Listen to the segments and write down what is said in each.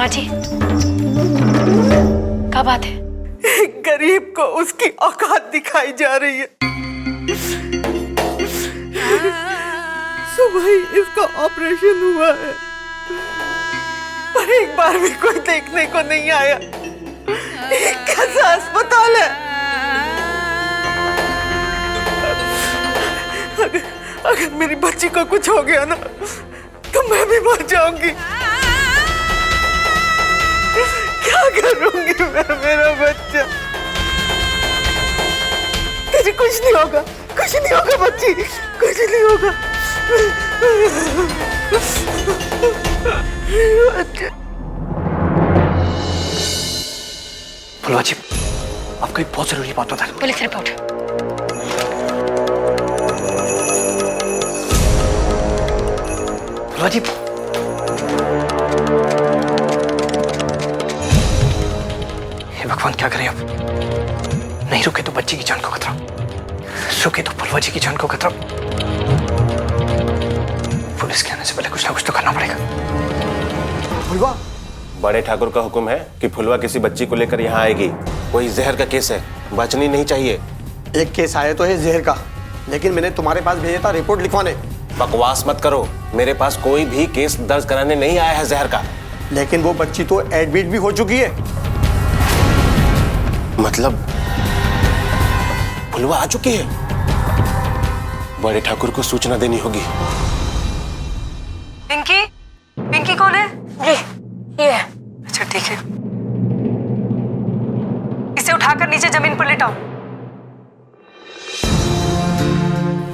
फुलवा जी, क्या बात है? एक गरीब को उसकी औकात दिखाई जा रही है। सुबह ही इसका ऑपरेशन हुआ है, पर एक बार भी कोई देखने को नहीं आया। ये कैसा अस्पताल है? अगर मेरी बच्ची को कुछ हो गया ना तो मैं भी मर जाऊंगी। क्या करूंगी मैं, मेरा बच्चा? तुझे कुछ नहीं होगा, कुछ नहीं होगा बच्ची, कुछ नहीं होगा। फुलवा जी, आपको एक बहुत जरूरी बात बता दूं। Police report. फुलवा जी, हे भगवान, क्या करें अब? नहीं रुके तो बच्ची की जान को खतरा, रुके तो फुलवा जी की जान को खतरा। पुलिस के आने से पहले कुछ ना कुछ तो करना पड़ेगा। फुलवा, बड़े ठाकुर का हुक्म है कि फुलवा किसी बच्ची को लेकर यहाँ आएगी। कोई जहर का केस है, बचनी नहीं चाहिए। एक केस आया तो है जहर का, लेकिन मैंने तुम्हारे पास भेजा था रिपोर्ट लिखवाने। बकवास मत करो, मेरे पास कोई भी केस दर्ज कराने नहीं आया है जहर का। लेकिन वो बच्ची तो एडमिट भी हो चुकी है। मतलब फुलवा आ चुकी है? बड़े ठाकुर को सूचना देनी होगी। पिंकी, पिंकी कौन है? ये है। अच्छा ठीक है, इसे उठाकर नीचे जमीन पर लेटाओ।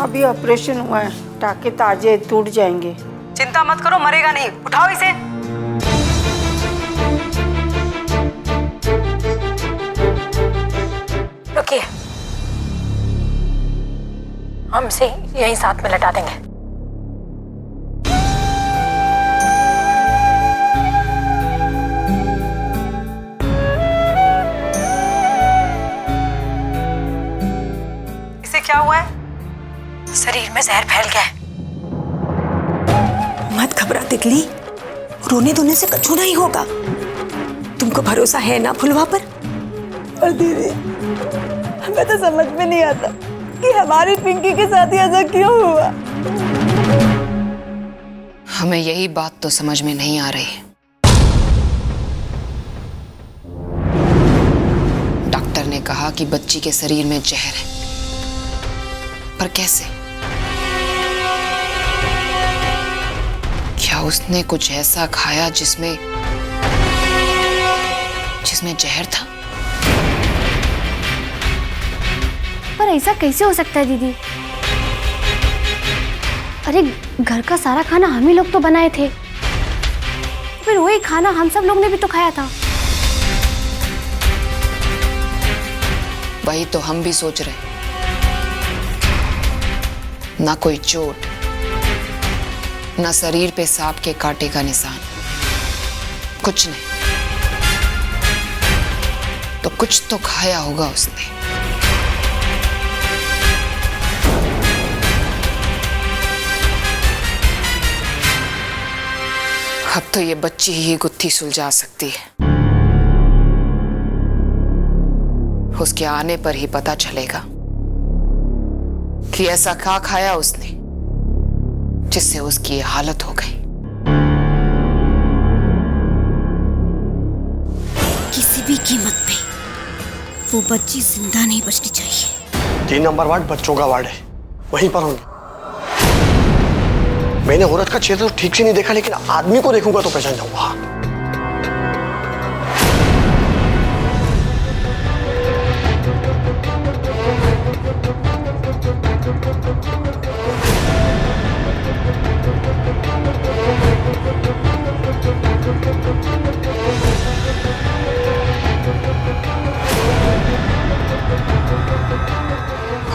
अभी ऑपरेशन हुआ है, टाके ताजे टूट जाएंगे। चिंता मत करो, मरेगा नहीं। उठाओ इसे। रुकिए, हम इसे यहीं साथ में लटा देंगे। इसे क्या हुआ है? शरीर में जहर फैल गया है। मत घबरा तितली, रोने धोने से कुछ नहीं होगा। तुमको भरोसा है ना फुलवा पर? और दीदी, हमें तो समझ में नहीं आता कि हमारी पिंकी के साथ ऐसा क्यों हुआ। हमें यही बात तो समझ में नहीं आ रही। डॉक्टर ने कहा कि बच्ची के शरीर में जहर है, पर कैसे? क्या उसने कुछ ऐसा खाया जिसमें जहर था? पर ऐसा कैसे हो सकता है दीदी? अरे घर का सारा खाना हम ही लोग तो बनाए थे, फिर वही खाना हम सब लोग ने भी तो खाया था। वही तो हम भी सोच रहे। ना कोई चोट, ना शरीर पे सांप के कांटे का निशान, कुछ नहीं। तो कुछ तो खाया होगा उसने। अब तो ये बच्ची ही गुत्थी सुलझा सकती है। उसके आने पर ही पता चलेगा कि ऐसा क्या खाया उसने जिससे उसकी ये हालत हो गई। किसी भी कीमत पे वो बच्ची जिंदा नहीं बचनी चाहिए। 3 नंबर वार्ड बच्चों का वार्ड है, वहीं पर होंगे। मैंने औरत का चेहरा तो ठीक से नहीं देखा, लेकिन आदमी को देखूंगा तो पहचान जाऊंगा।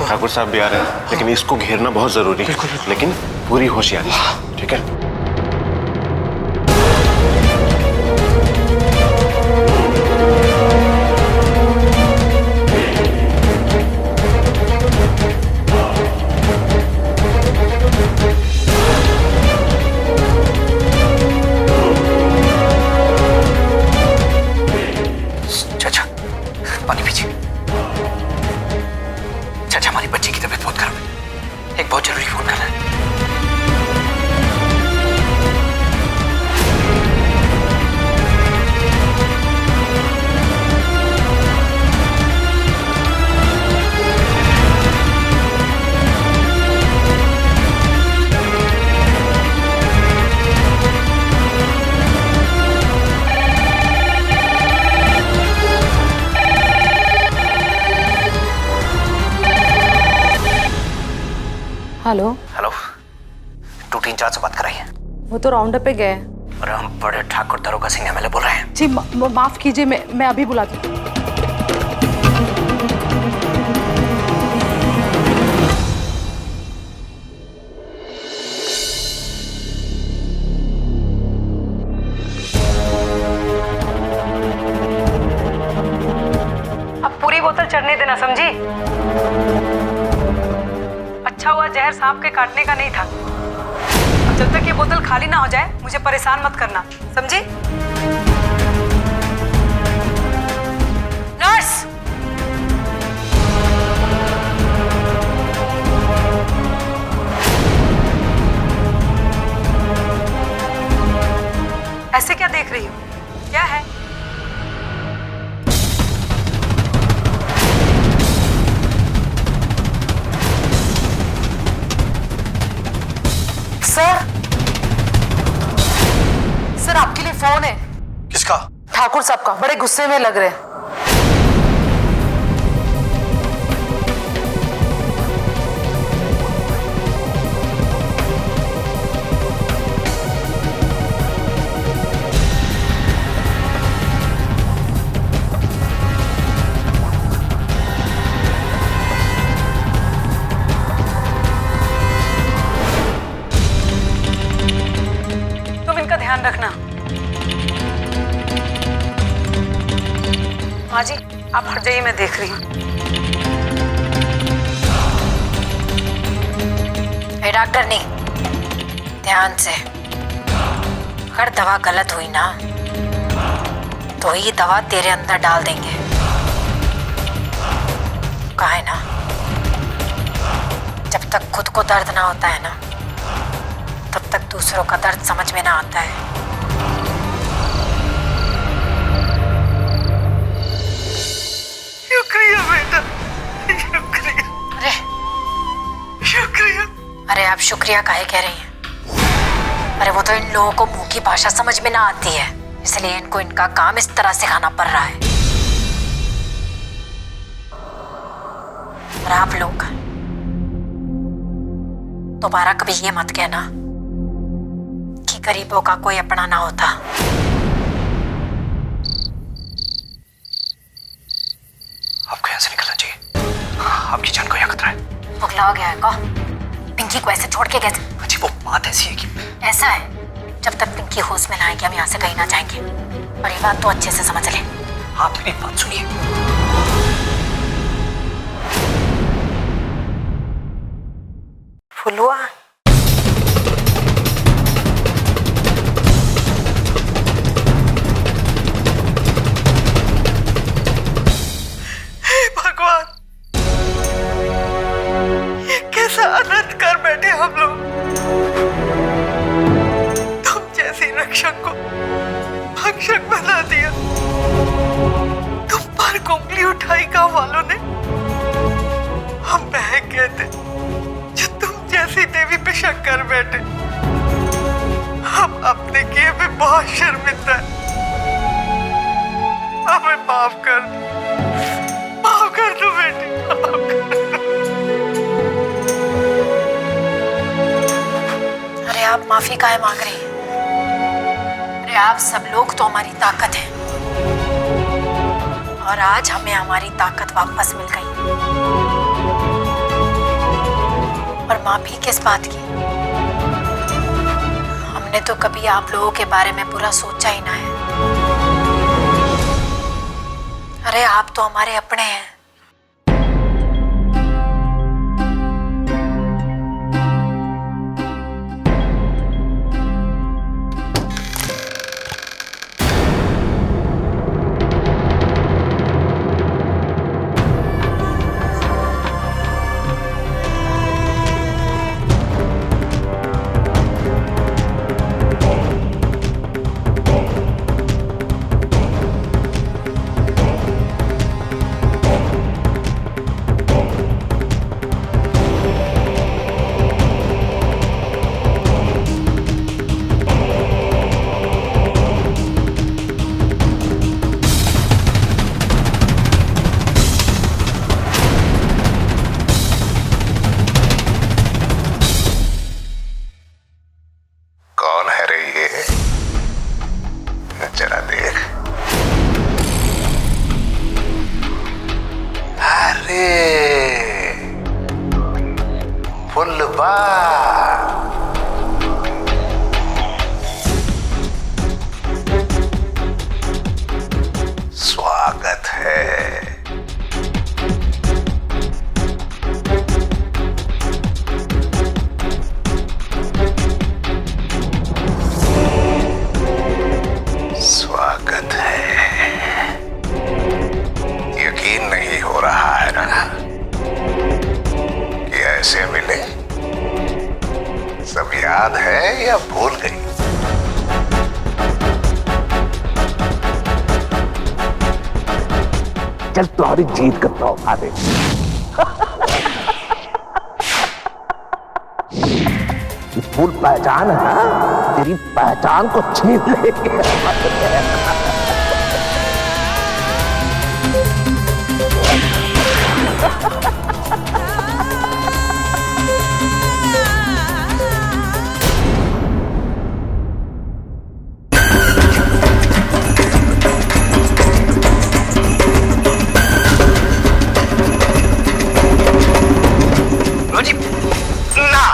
ठाकुर साहब भी आ रहे हैं, लेकिन इसको घेरना बहुत जरूरी है। लेकिन पूरी होशियारी, ठीक है? पानी पीजिए। चाचा, हमारी बच्ची की तबीयत बहुत खराब है, एक बहुत जरूरी फोन करना है। हेलो। हेलो, 234 से बात कराइए। वो तो राउंड अप पे गए। और हम बड़े ठाकुर दरोगा सिंह एमएलए बोल रहे हैं। जी माफ कीजिए, मैं अभी बुलाती हूँ। अब पूरी बोतल चढ़ने देना, समझी? अच्छा हुआ जहर सांप के काटने का नहीं था। अब जब तक ये बोतल खाली ना हो जाए मुझे परेशान मत करना, समझी? नर्स! ऐसे क्या देख रही हो? क्या है? सर आपके लिए फोन है। किसका? ठाकुर साहब का, बड़े गुस्से में लग रहे हैं। तुम इनका ध्यान रखना। माँ जी आप हट जाइए, मैं देख रही हूँ। डॉक्टर नहीं, ध्यान से। अगर दवा गलत हुई ना तो ये दवा तेरे अंदर डाल देंगे। कहा है ना, जब तक खुद को दर्द ना होता है ना तब तक दूसरों का दर्द समझ में ना आता है। शुक्रिया बेटा, शुक्रिया। अरे शुक्रिया। अरे आप शुक्रिया काहे कह रही हैं? अरे वो तो इन लोगों को मुंह की भाषा समझ में ना आती है, इसलिए इनको इनका काम इस तरह सिखाना पड़ रहा है। और आप लोग दोबारा कभी ये मत कहना कि गरीबों का कोई अपना ना होता। आपको यहाँ से निकलना चाहिए, आपकी जान को यहाँ खतरा है। पगला हो गया है का? पिंकी को ऐसे छोड़ के कैसे? अजी वो बात ऐसी है कि ऐसा है, जब तक पिंकी होश में ना आएगी हम यहाँ से कहीं ना जाएंगे। और ये बात तो अच्छे से समझ ले। आप मेरी बात सुनिए। फुलुआ, भगवान, ये कैसा अनर्थ कर बैठे हम लोग। तुम जैसी रक्षक को भक्षक बना दिया। तुम पर उंगली उठाई गांव वालों ने। हम बहन कहते जो तुम जैसी देवी पे शक कर बैठे। हम अपने किए पे बहुत शर्मिंदा है। हमें माफ कर दो बेटी, माफ कर दो। अरे आप माफी काहे मांग रही हैं? अरे आप सब लोग तो हमारी ताकत है और आज हमें हमारी ताकत वापस मिल गई। और माफी किस बात की? हमने तो कभी आप लोगों के बारे में बुरा सोचा ही ना है। अरे आप तो हमारे अपने हैं। अरे फुलवा, स्वागत है। स्वागत है। यकीन नहीं हो रहा है ना कि ऐसे मिले? सब याद है या भूल गई? चल तुम्हारी जीत करता हूं, आदे। फूल पहचान है, तेरी पहचान को छीन लेंगे। ना